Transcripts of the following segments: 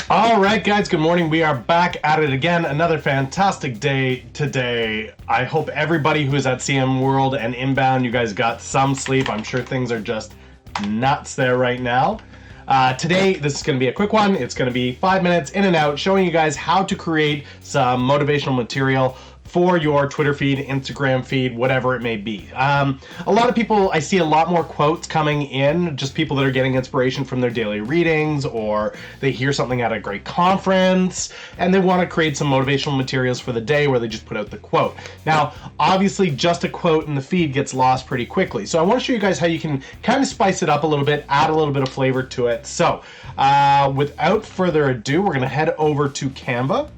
All right, guys, good morning. We are back at it again. Another fantastic day today. I hope everybody who is at CM World and inbound, you guys got some sleep. I'm sure things are just nuts there right now. Today, this is going to be a quick one. It's going to be 5 minutes in and out, showing you guys how to create some motivational material for your Twitter feed, Instagram feed, whatever it may be. A lot of people, I see a lot more quotes coming in, just people that are getting inspiration from their daily readings, or they hear something at a great conference, and they want to create some motivational materials for the day where they just put out the quote. Now, obviously, just a quote in the feed gets lost pretty quickly. So I want to show you guys how you can kind of spice it up a little bit, add a little bit of flavor to it. So without further ado, we're going to head over to Canva.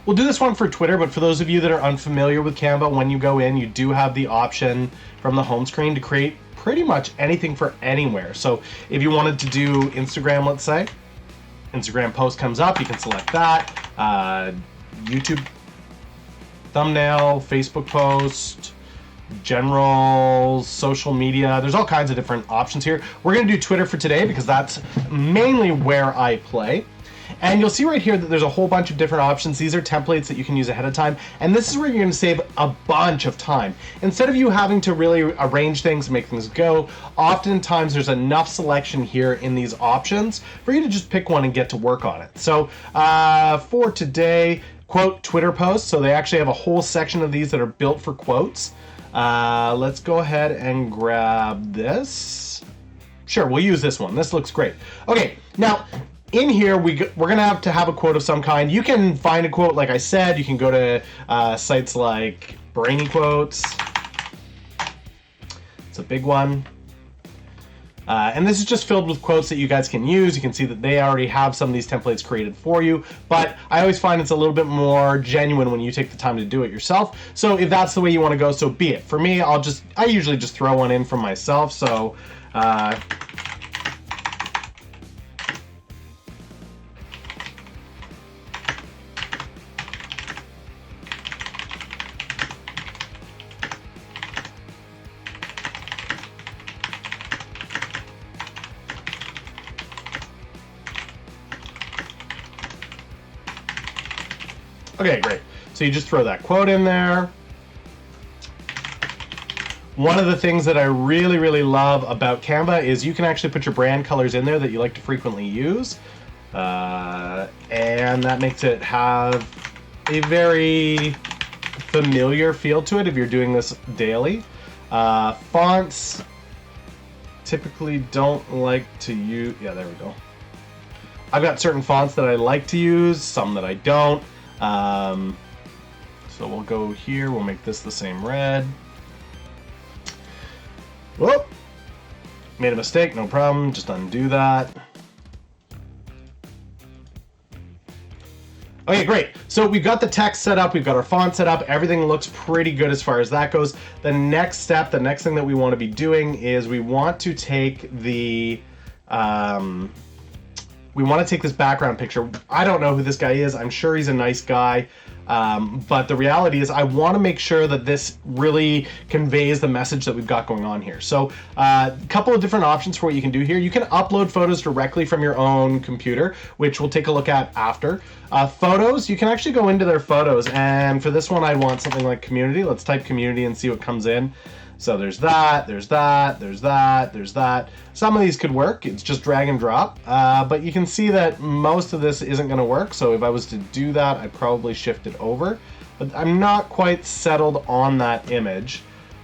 We'll do this one for Twitter, but for those of you that are unfamiliar with Canva, when you go in, you do have the option from the home screen to create pretty much anything for anywhere. So if you wanted to do Instagram, let's say, Instagram post comes up, you can select that. YouTube thumbnail, Facebook post, general social media. There's all kinds of different options here. We're going to do Twitter for today because that's mainly where I play. And you'll see right here that there's a whole bunch of different options. These are templates that you can use ahead of time. And this is where you're going to save a bunch of time. Instead of you having to really arrange things and make things go, oftentimes there's enough selection here in these options for you to just pick one and get to work on it. So for today, quote Twitter posts. So they actually have a whole section of these that are built for quotes. Let's go ahead and grab this. Sure, we'll use this one. This looks great. Okay, now, in here, we're going to have a quote of some kind. You can find a quote, like I said. You can go to sites like Brainy Quotes. It's a big one. And this is just filled with quotes that you guys can use. You can see that they already have some of these templates created for you. But I always find it's a little bit more genuine when you take the time to do it yourself. So if that's the way you want to go, so be it. For me, I usually just throw one in for myself. So okay, great. So you just throw that quote in there. One of the things that I really, really love about Canva is you can actually put your brand colors in there that you like to frequently use. And that makes it have a very familiar feel to it if you're doing this daily. Fonts typically don't like to use, yeah, there we go. I've got certain fonts that I like to use, some that I don't. So we'll go here, we'll make this the same red. Whoop! Made a mistake, no problem, just undo that. Okay, great. So we've got the text set up, we've got our font set up, everything looks pretty good as far as that goes. The next step, the next thing that we want to be doing is we want to take the we want to take this background picture. I don't know who this guy is. I'm sure he's a nice guy. But the reality is I want to make sure that this really conveys the message that we've got going on here. So a couple of different options for what you can do here. You can upload photos directly from your own computer, which we'll take a look at after. Photos, you can actually go into their photos. And for this one, I want something like community. Let's type community and see what comes in. So there's that, there's that, there's that, there's that. Some of these could work. It's just drag and drop. But you can see that most of this isn't going to work. So if I was to do that, I'd probably shift it over. But I'm not quite settled on that image.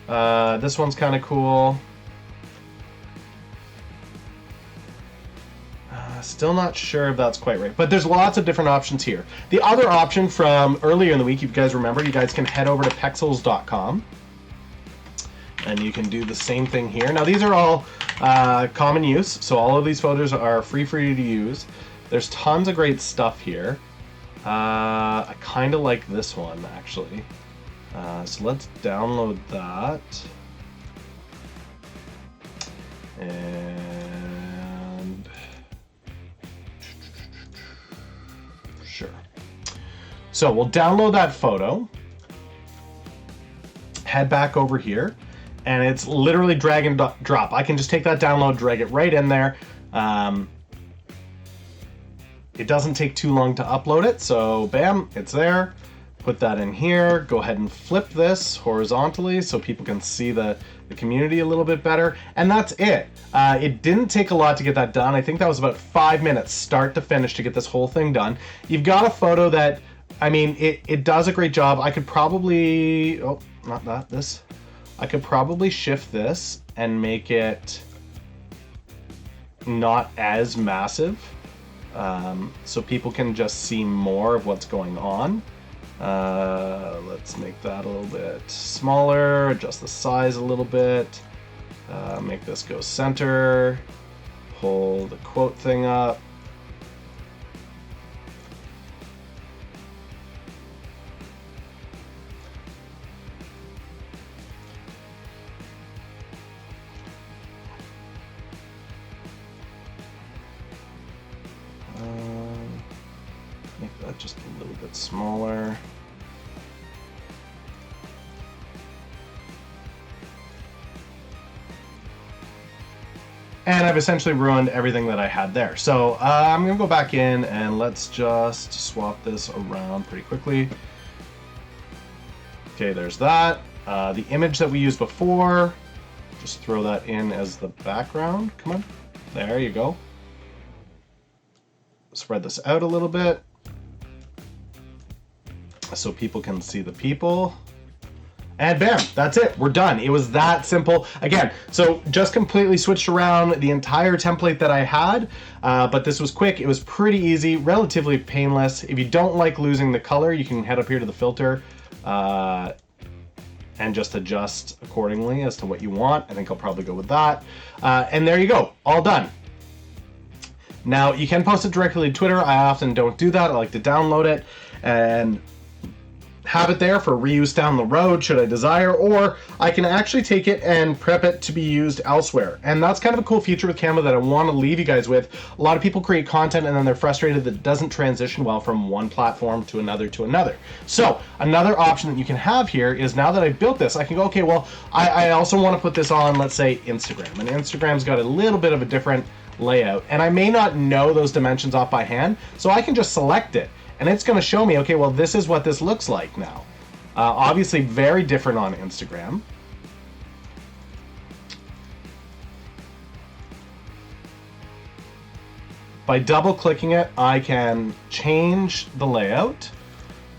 This one's kind of cool. Still not sure if that's quite right. But there's lots of different options here. The other option from earlier in the week, if you guys remember, you guys can head over to pexels.com. And you can do the same thing here. Now these are all common use, so all of these photos are free for you to use. There's tons of great stuff here. I kind of like this one actually. So let's download that. And sure. So we'll download that photo. Head back over here. And it's literally drag and drop. I can just take that download, drag it right in there. it doesn't take too long to upload it. So bam, it's there. Put that in here. Go ahead and flip this horizontally so people can see the community a little bit better. And that's it. It didn't take a lot to get that done. I think that was about 5 minutes start to finish to get this whole thing done. You've got a photo that, I mean, it does a great job. I could probably, oh, not that, this. I could probably shift this and make it not as massive, so people can just see more of what's going on. Let's make that a little bit smaller, adjust the size a little bit, make this go center, pull the quote thing up. Make that just a little bit smaller. And I've essentially ruined everything that I had there. So I'm gonna go back in and let's just swap this around pretty quickly. Okay, there's that. The image that we used before, just throw that in as the background. Come on, there you go. Spread this out a little bit so people can see the people. And bam, that's it. We're done. It was that simple. Again, so just completely switched around the entire template that I had, but this was quick. It was pretty easy, relatively painless. If you don't like losing the color, you can head up here to the filter and just adjust accordingly as to what you want. I think I'll probably go with that. And there you go, all done. Now, you can post it directly to Twitter. I often don't do that. I like to download it and have it there for reuse down the road should I desire, or I can actually take it and prep it to be used elsewhere. And that's kind of a cool feature with Canva that I want to leave you guys with. A lot of people create content and then they're frustrated that it doesn't transition well from one platform to another to another. So another option that you can have here is, now that I built this, I can go, okay, well, I also want to put this on, let's say, Instagram. And Instagram's got a little bit of a different layout, and I may not know those dimensions off by hand, so I can just select it. And it's going to show me, okay, well, this is what this looks like now. Obviously, very different on Instagram. By double-clicking it, I can change the layout.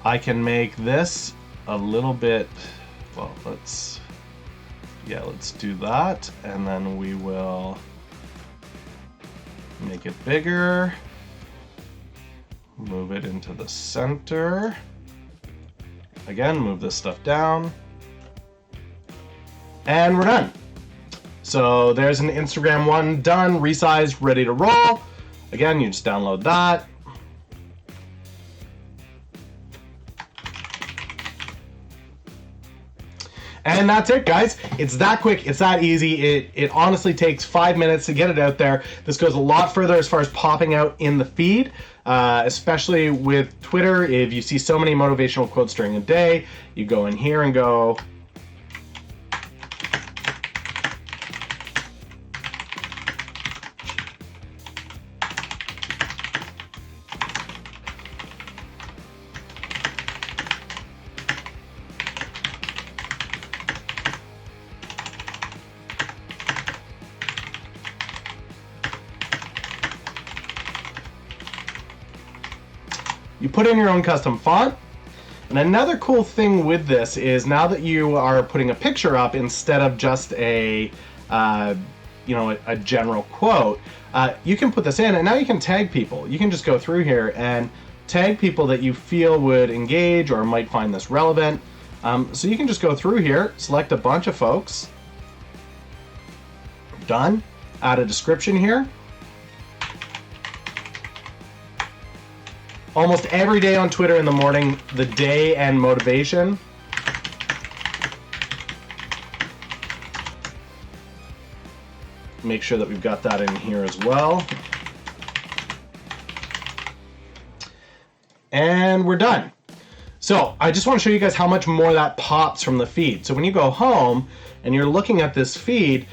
I can make this a little bit, well, let's do that. And then we will make it bigger. Move it into the center. Again, move this stuff down. And we're done. So there's an Instagram one done, resized, ready to roll. Again, you just download that. And that's it, guys. It's that quick, it's that easy. It honestly takes 5 minutes to get it out there. This goes a lot further as far as popping out in the feed, especially with Twitter. If you see so many motivational quotes during a day, you go in here and go, you put in your own custom font. And another cool thing with this is, now that you are putting a picture up instead of just a general quote, you can put this in, and now you can tag people. You can just go through here and tag people that you feel would engage or might find this relevant. So you can just go through here, select a bunch of folks. Done. Add a description here. Almost every day on Twitter in the morning, the day and motivation. Make sure that we've got that in here as well. And we're done. So I just want to show you guys how much more that pops from the feed. So when you go home and you're looking at this feed,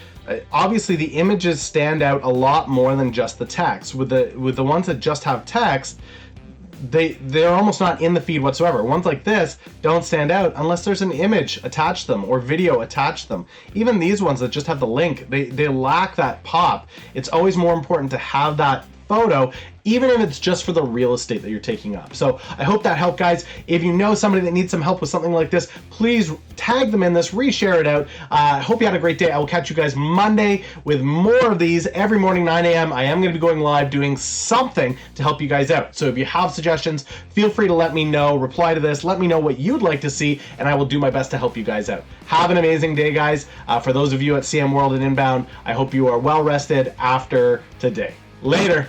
Obviously the images stand out a lot more than just the text. With the ones that just have text, they're almost not in the feed whatsoever. Ones like this don't stand out unless there's an image attached to them or video attached to them. Even these ones that just have the link, they lack that pop. It's always more important to have that photo, even if it's just for the real estate that you're taking up. So I hope that helped, guys. If you know somebody that needs some help with something like this, please tag them in this, reshare it out. I hope you had a great day. I will catch you guys Monday with more of these every morning, 9 a.m. I am going to be going live doing something to help you guys out. So if you have suggestions, feel free to let me know. Reply to this. Let me know what you'd like to see, and I will do my best to help you guys out. Have an amazing day, guys. For those of you at CM World and Inbound, I hope you are well rested after today. Later.